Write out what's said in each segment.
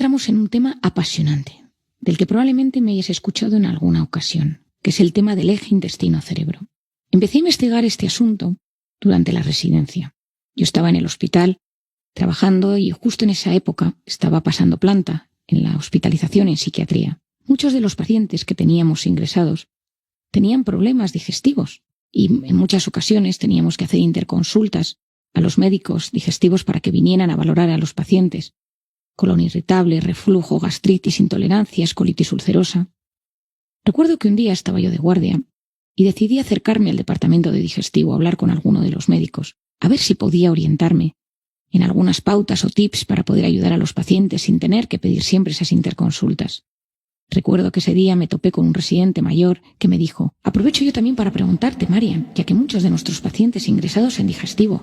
entramos en un tema apasionante, del que probablemente me hayas escuchado en alguna ocasión, que es el tema del eje intestino-cerebro. Empecé a investigar este asunto durante la residencia. Yo estaba en el hospital trabajando y justo en esa época estaba pasando planta en la hospitalización en psiquiatría. Muchos de los pacientes que teníamos ingresados tenían problemas digestivos y en muchas ocasiones teníamos que hacer interconsultas a los médicos digestivos para que vinieran a valorar a los pacientes. Colon irritable, reflujo, gastritis, intolerancias, colitis ulcerosa. Recuerdo que un día estaba yo de guardia y decidí acercarme al departamento de digestivo a hablar con alguno de los médicos, a ver si podía orientarme en algunas pautas o tips para poder ayudar a los pacientes sin tener que pedir siempre esas interconsultas. Recuerdo que ese día me topé con un residente mayor que me dijo: aprovecho yo también para preguntarte, Marian, ya que muchos de nuestros pacientes ingresados en digestivo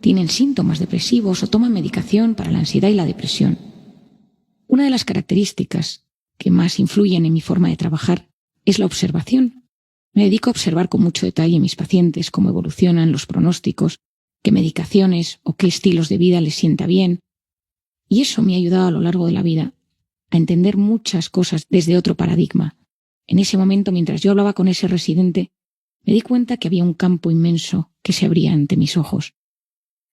tienen síntomas depresivos o toman medicación para la ansiedad y la depresión. Una de las características que más influyen en mi forma de trabajar es la observación. Me dedico a observar con mucho detalle a mis pacientes, cómo evolucionan los pronósticos, qué medicaciones o qué estilos de vida les sienta bien. Y eso me ha ayudado a lo largo de la vida a entender muchas cosas desde otro paradigma. En ese momento, mientras yo hablaba con ese residente, me di cuenta que había un campo inmenso que se abría ante mis ojos.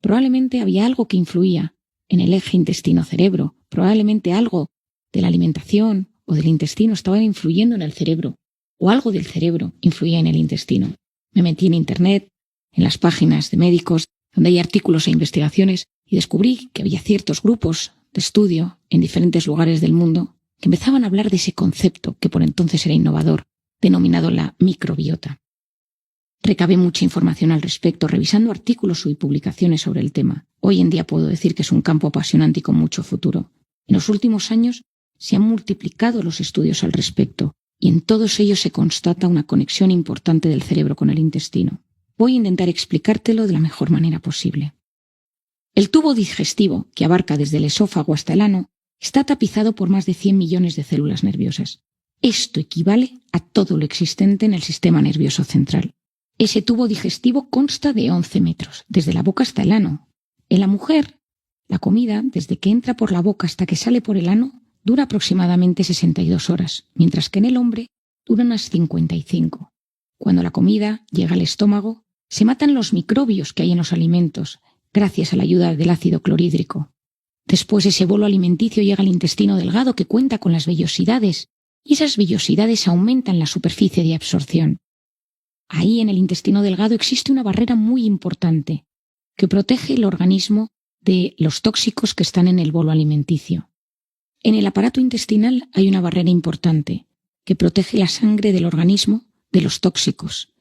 Probablemente había algo que influía en el eje intestino-cerebro, probablemente algo de la alimentación o del intestino estaba influyendo en el cerebro, o algo del cerebro influía en el intestino. Me metí en Internet, en las páginas de médicos, donde hay artículos e investigaciones, y descubrí que había ciertos grupos de estudio en diferentes lugares del mundo que empezaban a hablar de ese concepto que por entonces era innovador, denominado la microbiota. Recabé mucha información al respecto, revisando artículos y publicaciones sobre el tema. Hoy en día puedo decir que es un campo apasionante y con mucho futuro. En los últimos años se han multiplicado los estudios al respecto, y en todos ellos se constata una conexión importante del cerebro con el intestino. Voy a intentar explicártelo de la mejor manera posible. El tubo digestivo, que abarca desde el esófago hasta el ano, está tapizado por más de 100 millones de células nerviosas. Esto equivale a todo lo existente en el sistema nervioso central. Ese tubo digestivo consta de 11 metros, desde la boca hasta el ano. En la mujer, la comida, desde que entra por la boca hasta que sale por el ano, dura aproximadamente 62 horas, mientras que en el hombre dura unas 55. Cuando la comida llega al estómago, se matan los microbios que hay en los alimentos, gracias a la ayuda del ácido clorhídrico. Después ese bolo alimenticio llega al intestino delgado, que cuenta con las vellosidades, y esas vellosidades aumentan la superficie de absorción. Ahí en el intestino delgado existe una barrera muy importante que protege el organismo de los tóxicos que están en el bolo alimenticio. En el aparato intestinal hay una barrera importante que protege la sangre del organismo de los tóxicos.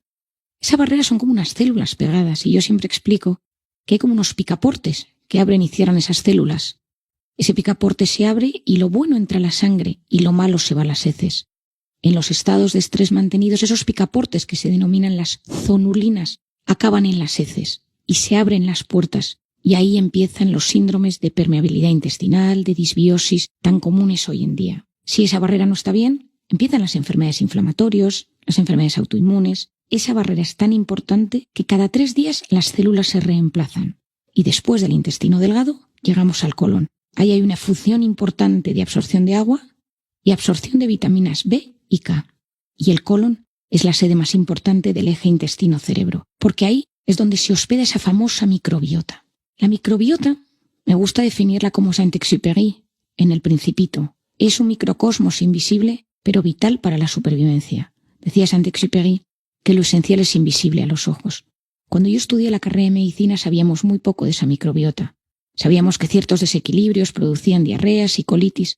Esa barrera son como unas células pegadas, y yo siempre explico que hay como unos picaportes que abren y cierran esas células. Ese picaporte se abre y lo bueno entra a la sangre y lo malo se va a las heces. En los estados de estrés mantenidos, esos picaportes, que se denominan las zonulinas, acaban en las heces y se abren las puertas, y ahí empiezan los síndromes de permeabilidad intestinal, de disbiosis, tan comunes hoy en día. Si esa barrera no está bien, empiezan las enfermedades inflamatorias, las enfermedades autoinmunes. Esa barrera es tan importante que cada 3 días las células se reemplazan. Y después del intestino delgado, llegamos al colon. Ahí hay una función importante de absorción de agua y absorción de vitaminas B y K. Y el colon es la sede más importante del eje intestino-cerebro, porque ahí es donde se hospeda esa famosa microbiota. La microbiota, me gusta definirla como Saint-Exupéry en El Principito. Es un microcosmos invisible, pero vital para la supervivencia. Decía Saint-Exupéry que lo esencial es invisible a los ojos. Cuando yo estudié la carrera de medicina sabíamos muy poco de esa microbiota. Sabíamos que ciertos desequilibrios producían diarreas y colitis,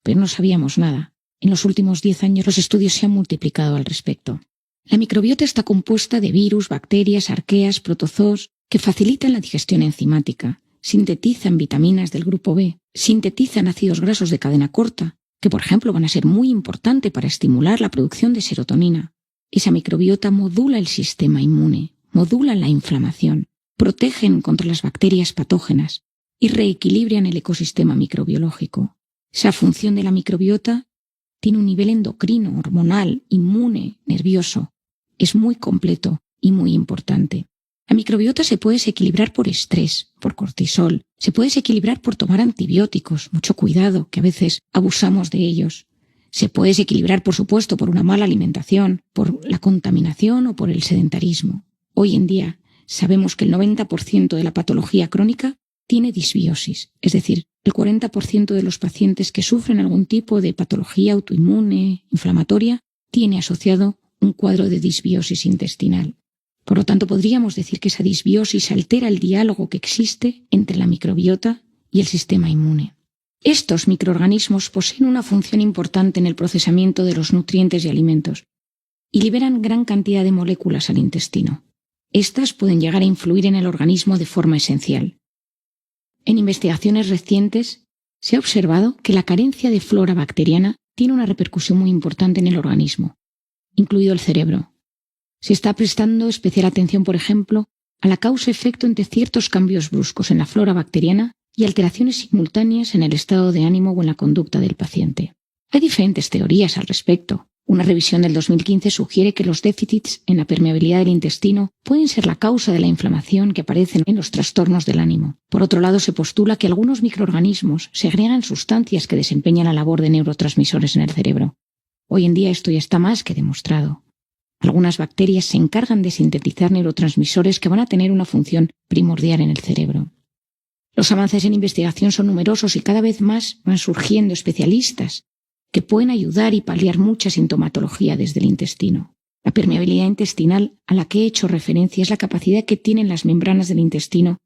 pero no sabíamos nada. En los últimos 10 años los estudios se han multiplicado al respecto. La microbiota está compuesta de virus, bacterias, arqueas, protozoos, que facilitan la digestión enzimática, sintetizan vitaminas del grupo B, sintetizan ácidos grasos de cadena corta, que por ejemplo van a ser muy importantes para estimular la producción de serotonina. Esa microbiota modula el sistema inmune, modula la inflamación, protegen contra las bacterias patógenas y reequilibran el ecosistema microbiológico. Esa función de la microbiota tiene un nivel endocrino, hormonal, inmune, nervioso. Es muy completo y muy importante. La microbiota se puede desequilibrar por estrés, por cortisol, se puede desequilibrar por tomar antibióticos, mucho cuidado, que a veces abusamos de ellos. Se puede desequilibrar, por supuesto, por una mala alimentación, por la contaminación o por el sedentarismo. Hoy en día sabemos que el 90% de la patología crónica tiene disbiosis, es decir, el 40% de los pacientes que sufren algún tipo de patología autoinmune, inflamatoria, tiene asociado un cuadro de disbiosis intestinal. Por lo tanto, podríamos decir que esa disbiosis altera el diálogo que existe entre la microbiota y el sistema inmune. Estos microorganismos poseen una función importante en el procesamiento de los nutrientes y alimentos y liberan gran cantidad de moléculas al intestino. Estas pueden llegar a influir en el organismo de forma esencial. En investigaciones recientes se ha observado que la carencia de flora bacteriana tiene una repercusión muy importante en el organismo, incluido el cerebro. Se está prestando especial atención, por ejemplo, a la causa-efecto entre ciertos cambios bruscos en la flora bacteriana y alteraciones simultáneas en el estado de ánimo o en la conducta del paciente. Hay diferentes teorías al respecto. Una revisión del 2015 sugiere que los déficits en la permeabilidad del intestino pueden ser la causa de la inflamación que aparece en los trastornos del ánimo. Por otro lado, se postula que algunos microorganismos segregan sustancias que desempeñan la labor de neurotransmisores en el cerebro. Hoy en día esto ya está más que demostrado. Algunas bacterias se encargan de sintetizar neurotransmisores que van a tener una función primordial en el cerebro. Los avances en investigación son numerosos y cada vez más van surgiendo especialistas que pueden ayudar y paliar mucha sintomatología desde el intestino. La permeabilidad intestinal a la que he hecho referencia es la capacidad que tienen las membranas del intestino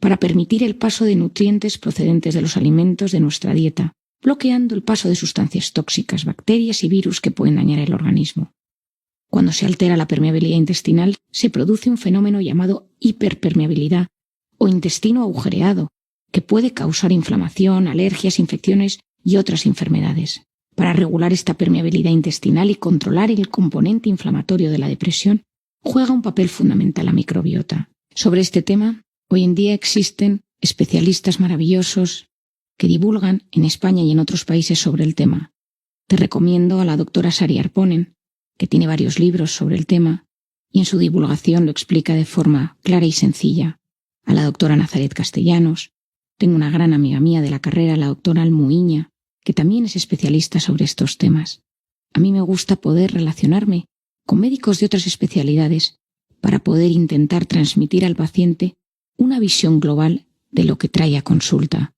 para permitir el paso de nutrientes procedentes de los alimentos de nuestra dieta, bloqueando el paso de sustancias tóxicas, bacterias y virus que pueden dañar el organismo. Cuando se altera la permeabilidad intestinal, se produce un fenómeno llamado hiperpermeabilidad o intestino agujereado, que puede causar inflamación, alergias, infecciones y otras enfermedades. Para regular esta permeabilidad intestinal y controlar el componente inflamatorio de la depresión, juega un papel fundamental la microbiota. Sobre este tema, hoy en día existen especialistas maravillosos que divulgan en España y en otros países sobre el tema. Te recomiendo a la doctora Sari Arponen, que tiene varios libros sobre el tema y en su divulgación lo explica de forma clara y sencilla. A la doctora Nazaret Castellanos, tengo una gran amiga mía de la carrera, la doctora Almuiña, que también es especialista sobre estos temas. A mí me gusta poder relacionarme con médicos de otras especialidades para poder intentar transmitir al paciente una visión global de lo que trae a consulta.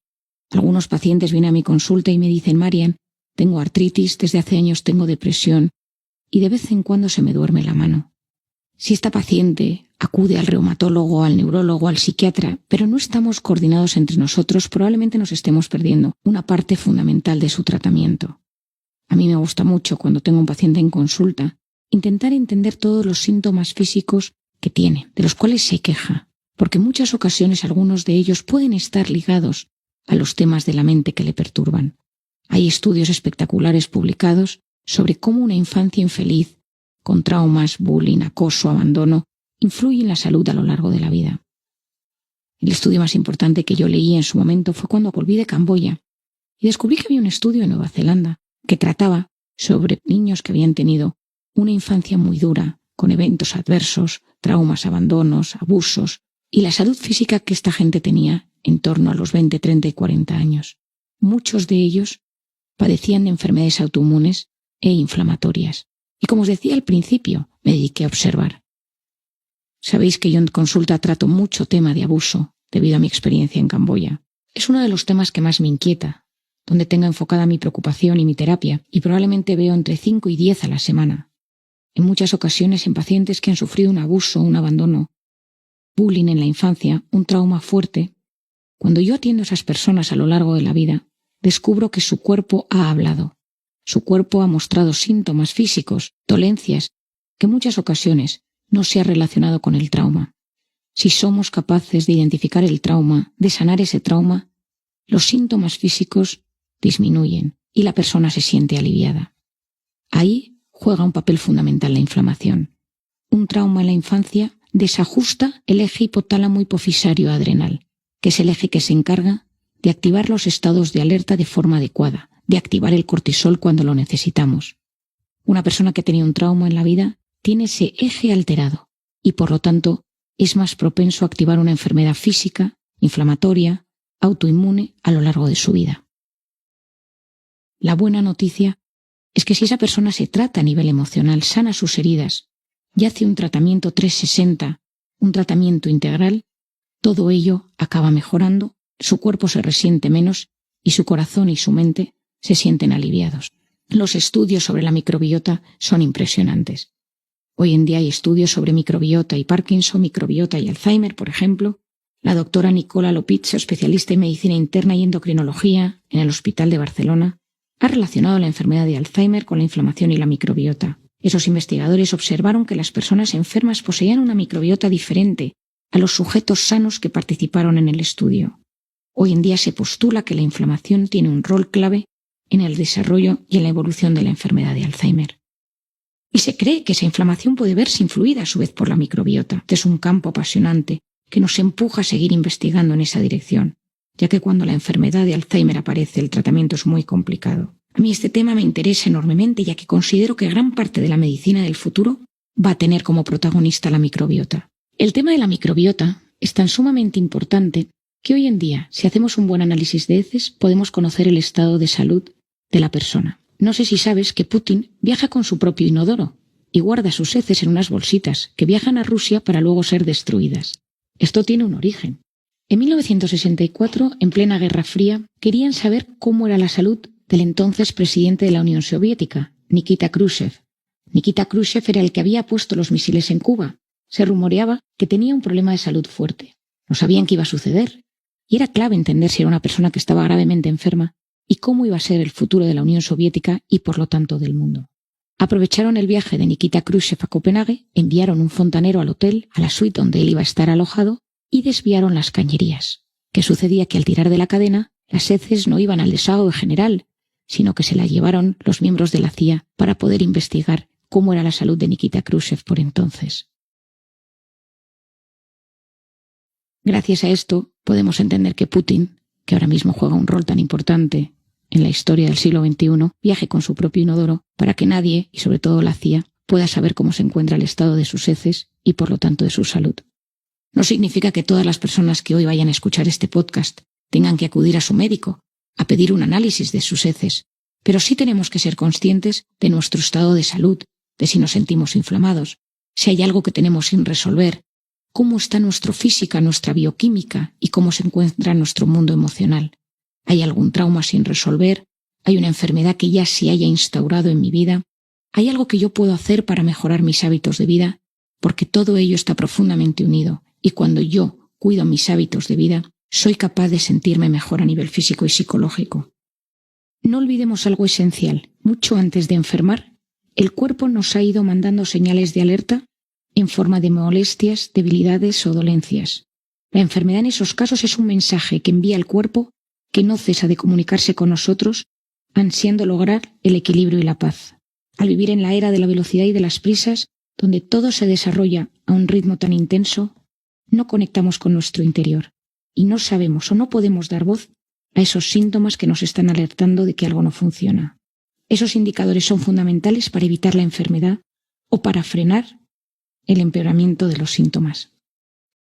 Algunos pacientes vienen a mi consulta y me dicen: Marian, tengo artritis, desde hace años tengo depresión y de vez en cuando se me duerme la mano. Si esta paciente acude al reumatólogo, al neurólogo, al psiquiatra, pero no estamos coordinados entre nosotros, probablemente nos estemos perdiendo una parte fundamental de su tratamiento. A mí me gusta mucho, cuando tengo un paciente en consulta, intentar entender todos los síntomas físicos que tiene, de los cuales se queja, porque en muchas ocasiones algunos de ellos pueden estar ligados a los temas de la mente que le perturban. Hay estudios espectaculares publicados sobre cómo una infancia infeliz, con traumas, bullying, acoso, abandono, influye en la salud a lo largo de la vida. El estudio más importante que yo leí en su momento fue cuando volví de Camboya y descubrí que había un estudio en Nueva Zelanda que trataba sobre niños que habían tenido una infancia muy dura, con eventos adversos, traumas, abandonos, abusos, y la salud física que esta gente tenía en torno a los 20, 30 y 40 años. Muchos de ellos padecían de enfermedades autoinmunes e inflamatorias. Y como os decía al principio, me dediqué a observar. Sabéis que yo en consulta trato mucho tema de abuso debido a mi experiencia en Camboya. Es uno de los temas que más me inquieta, donde tengo enfocada mi preocupación y mi terapia, y probablemente veo entre 5 y 10 a la semana. En muchas ocasiones en pacientes que han sufrido un abuso, un abandono, bullying en la infancia, un trauma fuerte. Cuando yo atiendo a esas personas a lo largo de la vida, descubro que su cuerpo ha hablado. Su cuerpo ha mostrado síntomas físicos, dolencias, que en muchas ocasiones no se ha relacionado con el trauma. Si somos capaces de identificar el trauma, de sanar ese trauma, los síntomas físicos disminuyen y la persona se siente aliviada. Ahí juega un papel fundamental la inflamación. Un trauma en la infancia desajusta el eje hipotálamo hipofisario adrenal, que es el eje que se encarga de activar los estados de alerta de forma adecuada, de activar el cortisol cuando lo necesitamos. Una persona que tenía un trauma en la vida tiene ese eje alterado y por lo tanto es más propenso a activar una enfermedad física, inflamatoria, autoinmune a lo largo de su vida. La buena noticia es que si esa persona se trata a nivel emocional, sana sus heridas y hace un tratamiento 360, un tratamiento integral, todo ello acaba mejorando, su cuerpo se resiente menos y su corazón y su mente se sienten aliviados. Los estudios sobre la microbiota son impresionantes. Hoy en día hay estudios sobre microbiota y Parkinson, microbiota y Alzheimer, por ejemplo. La doctora Nicola Lopizzo, especialista en medicina interna y endocrinología en el Hospital de Barcelona, ha relacionado la enfermedad de Alzheimer con la inflamación y la microbiota. Esos investigadores observaron que las personas enfermas poseían una microbiota diferente a los sujetos sanos que participaron en el estudio. Hoy en día se postula que la inflamación tiene un rol clave en el desarrollo y en la evolución de la enfermedad de Alzheimer. Y se cree que esa inflamación puede verse influida a su vez por la microbiota. Este es un campo apasionante que nos empuja a seguir investigando en esa dirección, ya que cuando la enfermedad de Alzheimer aparece, el tratamiento es muy complicado. A mí este tema me interesa enormemente, ya que considero que gran parte de la medicina del futuro va a tener como protagonista la microbiota. El tema de la microbiota es tan sumamente importante que hoy en día, si hacemos un buen análisis de heces, podemos conocer el estado de salud de la persona. No sé si sabes que Putin viaja con su propio inodoro y guarda sus heces en unas bolsitas que viajan a Rusia para luego ser destruidas. Esto tiene un origen. En 1964, en plena Guerra Fría, querían saber cómo era la salud del entonces presidente de la Unión Soviética, Nikita Khrushchev. Nikita Khrushchev era el que había puesto los misiles en Cuba. Se rumoreaba que tenía un problema de salud fuerte. No sabían qué iba a suceder. Y era clave entender si era una persona que estaba gravemente enferma y cómo iba a ser el futuro de la Unión Soviética y, por lo tanto, del mundo. Aprovecharon el viaje de Nikita Khrushchev a Copenhague, enviaron un fontanero al hotel, a la suite donde él iba a estar alojado, y desviaron las cañerías. ¿Qué sucedía? Que al tirar de la cadena, las heces no iban al desagüe general, sino que se las llevaron los miembros de la CIA para poder investigar cómo era la salud de Nikita Khrushchev por entonces. Gracias a esto podemos entender que Putin, que ahora mismo juega un rol tan importante en la historia del siglo XXI, viaje con su propio inodoro para que nadie, y sobre todo la CIA, pueda saber cómo se encuentra el estado de sus heces y por lo tanto de su salud. No significa que todas las personas que hoy vayan a escuchar este podcast tengan que acudir a su médico a pedir un análisis de sus heces, pero sí tenemos que ser conscientes de nuestro estado de salud, de si nos sentimos inflamados, si hay algo que tenemos sin resolver, cómo está nuestra física, nuestra bioquímica y cómo se encuentra nuestro mundo emocional. ¿Hay algún trauma sin resolver? ¿Hay una enfermedad que ya se haya instaurado en mi vida? ¿Hay algo que yo puedo hacer para mejorar mis hábitos de vida? Porque todo ello está profundamente unido y cuando yo cuido mis hábitos de vida, soy capaz de sentirme mejor a nivel físico y psicológico. No olvidemos algo esencial. Mucho antes de enfermar, el cuerpo nos ha ido mandando señales de alerta en forma de molestias, debilidades o dolencias. La enfermedad en esos casos es un mensaje que envía el cuerpo que no cesa de comunicarse con nosotros, ansiando lograr el equilibrio y la paz. Al vivir en la era de la velocidad y de las prisas, donde todo se desarrolla a un ritmo tan intenso, no conectamos con nuestro interior y no sabemos o no podemos dar voz a esos síntomas que nos están alertando de que algo no funciona. Esos indicadores son fundamentales para evitar la enfermedad o para frenar el empeoramiento de los síntomas.